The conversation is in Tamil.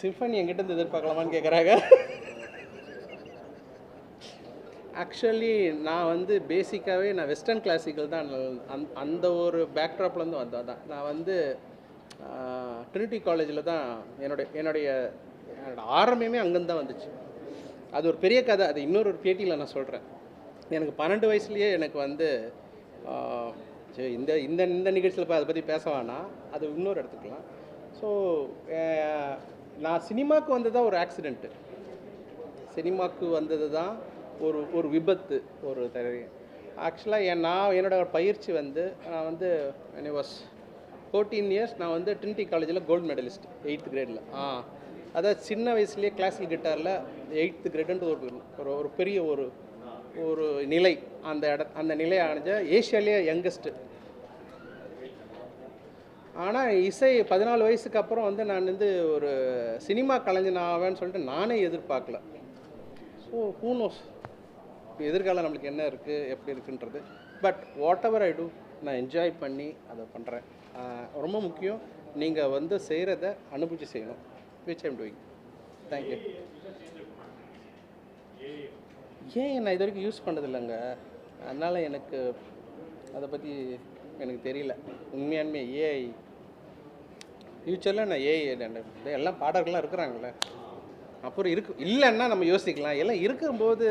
சிம்ஃபனி என்கிட்ட எதிர்பார்க்கலாமான்னு கேட்குறாங்க. ஆக்சுவலி நான் வந்து பேசிக்காகவே நான் வெஸ்டர்ன் கிளாசிக்கல் தான். அந்த ஒரு பேக்ட்ராப்லேருந்து வந்தது தான். நான் வந்து ட்ரினிட்டி காலேஜில் தான் என்னுடைய ஆரம்பமே அங்கேருந்து தான் வந்துச்சு. அது ஒரு பெரிய கதை. அது இன்னொரு பேட்டியில் நான் சொல்கிறேன். எனக்கு 12 வயசுலேயே எனக்கு வந்து சரி இந்த இந்த இந்த நிகழ்ச்சியில் அதை பற்றி பேச வேணாம், அது இன்னொரு எடுத்துக்கலாம். ஸோ நான் சினிமாவுக்கு வந்தது தான் ஒரு ஆக்சிடெண்ட்டு. சினிமாவுக்கு வந்தது தான் ஒரு விபத்து. ஒரு ஆக்சுவலாக நான் என்னோடய பயிற்சி வந்து நான் வந்து when I was 14 years நான் வந்து ட்ரினிட்டி காலேஜில் கோல்டு மெடலிஸ்ட் 8th கிரேடில். அதாவது சின்ன வயசுலேயே கிளாசிக்கல் கிட்டாரில் 8th கிரேடுன்ட்டு ஒரு பெரிய ஒரு நிலை. அந்த நிலை அடைஞ்ச ஏஷியாலேயே யங்கஸ்ட்டு. ஆனால் இசை 14 வயசுக்கு அப்புறம் வந்து நான் வந்து ஒரு சினிமா கலைஞன் ஆவேன்னு சொல்லிட்டு நானே எதிர்பார்க்கல. ஸோ ஹூ நோஸ் எதிர்காலம் நம்மளுக்கு என்ன இருக்குது எப்படி இருக்குன்றது. But whatever I do நான் என்ஜாய் பண்ணி அதை பண்ணுறேன். ரொம்ப முக்கியம் நீங்கள் வந்து செய்கிறத அனுபவிச்சு செய்யணும். Which I'm doing. தேங்க்யூ. ஏன் நான் இது வரைக்கும் யூஸ் பண்ணதில்லைங்க, அதனால் எனக்கு அதை பற்றி எனக்கு தெரியல. உண்மையானுமே ஏஐ ஃப்யூச்சரில் நான் ஏஐ எல்லாம் பாடகர்கள்லாம் இருக்கிறாங்களே, அப்புறம் இல்லைன்னா நம்ம யோசிக்கலாம். எல்லாம் இருக்கும்போது